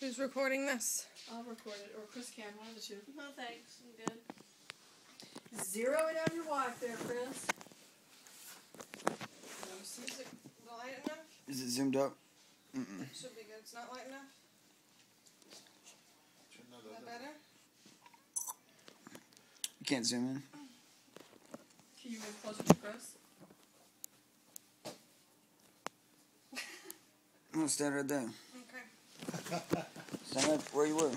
Who's recording this? I'll record it, or Chris can, one of the two. No thanks, I'm good. Zero it on your wife there, Chris. Is it light enough? Is it zoomed up? It should be good. It's not light enough? Is that better? You can't zoom in. Can you move closer to Chris? I'm gonna stand right there. Okay. Stand right where you were.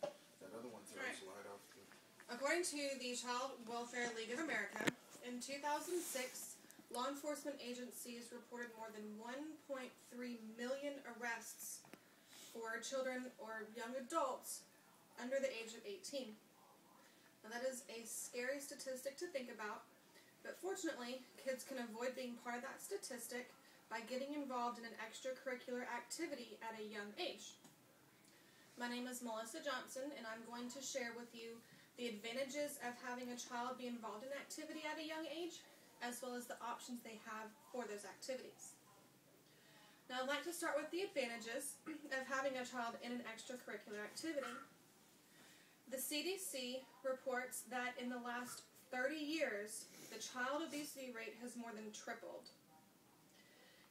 That other one throws light off the... According to the Child Welfare League of America, in 2006, law enforcement agencies reported more than 1.3 million arrests for children or young adults under the age of 18. Now that is a scary statistic to think about, but fortunately, kids can avoid being part of that statistic by getting involved in an extracurricular activity at a young age. My name is Melissa Johnson, and I'm going to share with you the advantages of having a child be involved in activity at a young age, as well as the options they have for those activities. Now, I'd like to start with the advantages of having a child in an extracurricular activity. The CDC reports that in the last 30 years, the child obesity rate has more than tripled.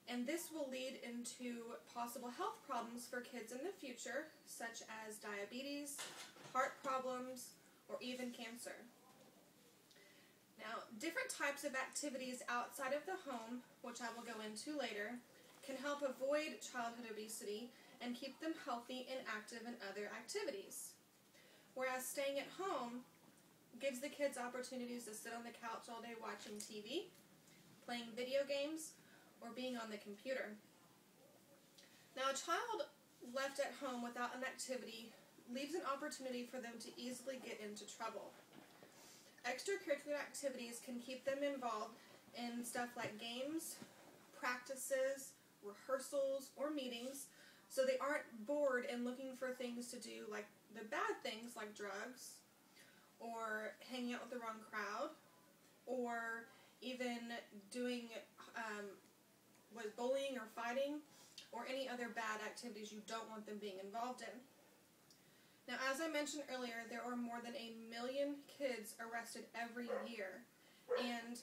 And this will lead into possible health problems for kids in the future, such as diabetes, heart problems, or even cancer. Now, different types of activities outside of the home, which I will go into later, can help avoid childhood obesity and keep them healthy and active in other activities. Whereas staying at home gives the kids opportunities to sit on the couch all day watching TV, playing video games, or being on the computer. Now, a child left at home without an activity leaves an opportunity for them to easily get into trouble. Extracurricular activities can keep them involved in stuff like games, practices, rehearsals, or meetings, so they aren't bored and looking for things to do, like the bad things like drugs, or hanging out with the wrong crowd, or even doing bullying or fighting, or any other bad activities you don't want them being involved in. Now, as I mentioned earlier, there are more than 1 million kids arrested every year, and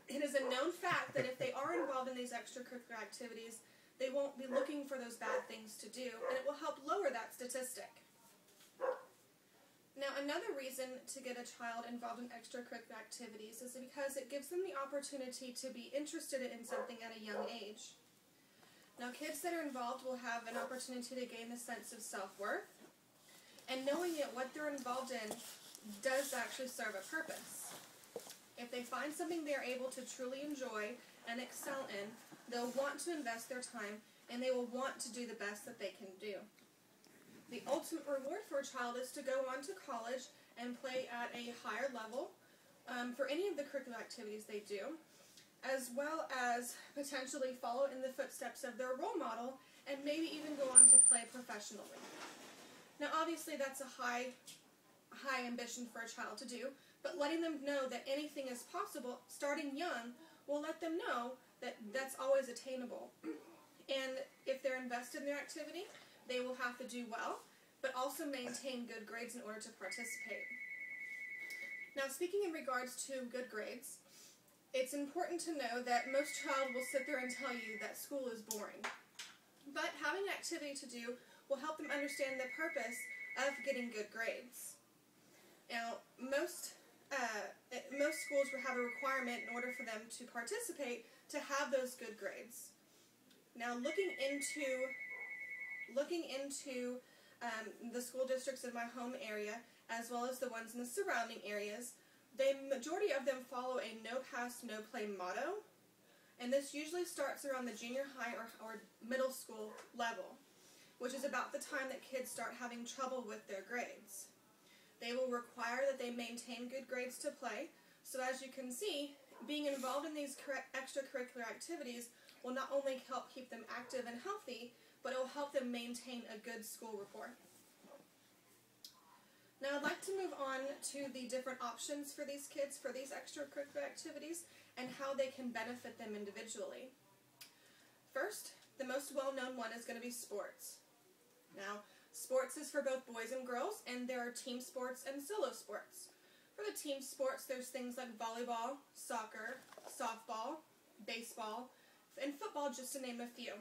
it is a known fact that if they are involved in these extracurricular activities, they won't be looking for those bad things to do, and it will help lower that statistic. Now, another reason to get a child involved in extracurricular activities is because it gives them the opportunity to be interested in something at a young age. Now, kids that are involved will have an opportunity to gain a sense of self-worth, and knowing that what they're involved in does actually serve a purpose. If they find something they're able to truly enjoy and excel in, they'll want to invest their time, and they will want to do the best that they can do. The ultimate reward for a child is to go on to college and play at a higher level for any of the curricular activities they do, as well as potentially follow in the footsteps of their role model and maybe even go on to play professionally. Now, obviously, that's a high ambition for a child to do, but letting them know that anything is possible, starting young, will let them know that that's always attainable. And if they're invested in their activity, they will have to do well, but also maintain good grades in order to participate. Now, speaking in regards to good grades, it's important to know that most child will sit there and tell you that school is boring. But having an activity to do will help them understand the purpose of getting good grades. Now, most schools will have a requirement in order for them to participate to have those good grades. Now, looking into the school districts in my home area, as well as the ones in the surrounding areas, the majority of them follow a no pass, no play motto, and this usually starts around the junior high or middle school level, which is about the time that kids start having trouble with their grades. They will require that they maintain good grades to play, so as you can see, being involved in these extracurricular activities will not only help keep them active and healthy, but it will help them maintain a good school rapport. Now I'd like to move on to the different options for these kids for these extracurricular activities and how they can benefit them individually. First, the most well-known one is going to be sports. Now, sports is for both boys and girls, and there are team sports and solo sports. For the team sports, there's things like volleyball, soccer, softball, baseball, and football, just to name a few.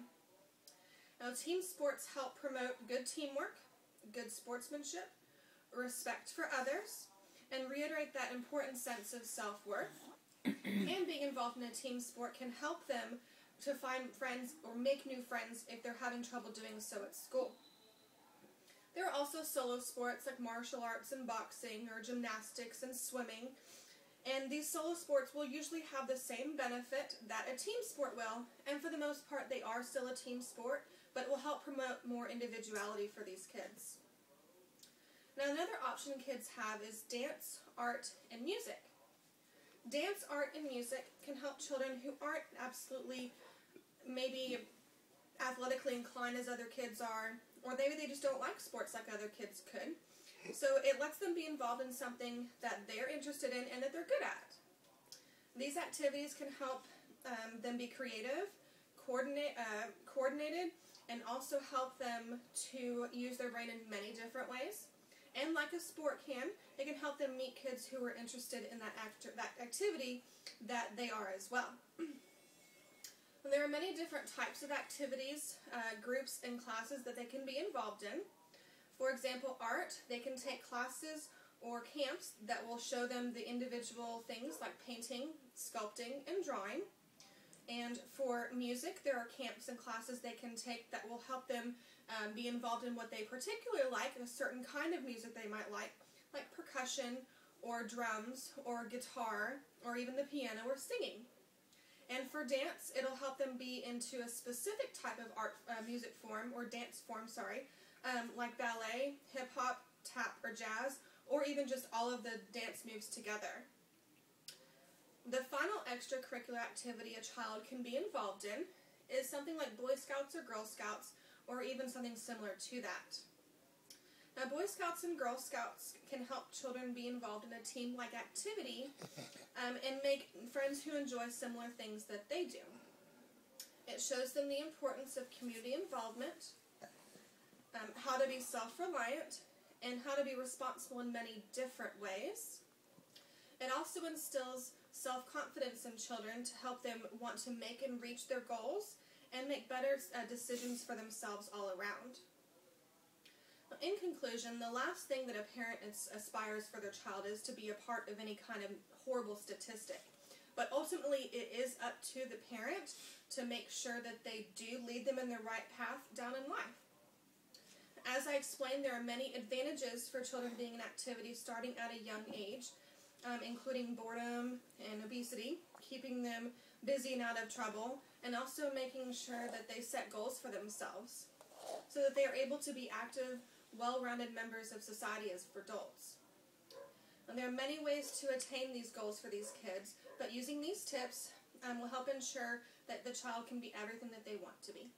Now, team sports help promote good teamwork, good sportsmanship, respect for others, and reiterate that important sense of self-worth. And being involved in a team sport can help them to find friends or make new friends if they're having trouble doing so at school. There are also solo sports like martial arts and boxing, or gymnastics and swimming. And these solo sports will usually have the same benefit that a team sport will, and for the most part they are still a team sport, but it will help promote more individuality for these kids. Now, another option kids have is dance, art, and music. Dance, art, and music can help children who aren't absolutely maybe athletically inclined as other kids are, or maybe they just don't like sports like other kids could. So it lets them be involved in something that they're interested in and that they're good at. These activities can help them be creative, coordinated, and also help them to use their brain in many different ways. And like a sport can, it can help them meet kids who are interested in that activity that they are as well. There are many different types of activities, groups, and classes that they can be involved in. For example, art, they can take classes or camps that will show them the individual things like painting, sculpting, and drawing. And for music, there are camps and classes they can take that will help them be involved in what they particularly like, a certain kind of music they might like percussion, or drums, or guitar, or even the piano or singing. And for dance, it'll help them be into a specific type of music form, or dance form, like ballet, hip-hop, tap, or jazz, or even just all of the dance moves together. The final extracurricular activity a child can be involved in is something like Boy Scouts or Girl Scouts, or even something similar to that. Now, Boy Scouts and Girl Scouts can help children be involved in a team-like activity and make friends who enjoy similar things that they do. It shows them the importance of community involvement, how to be self-reliant, and how to be responsible in many different ways. It also instills self-confidence in children to help them want to make and reach their goals and make better decisions for themselves all around. In conclusion, the last thing that a parent aspires for their child is to be a part of any kind of horrible statistic. But ultimately, it is up to the parent to make sure that they do lead them in the right path down in life. As I explained, there are many advantages for children being in activities starting at a young age, including boredom and obesity, keeping them busy and out of trouble, and also making sure that they set goals for themselves so that they are able to be active, well-rounded members of society as adults. And there are many ways to attain these goals for these kids, but using these tips will help ensure that the child can be everything that they want to be.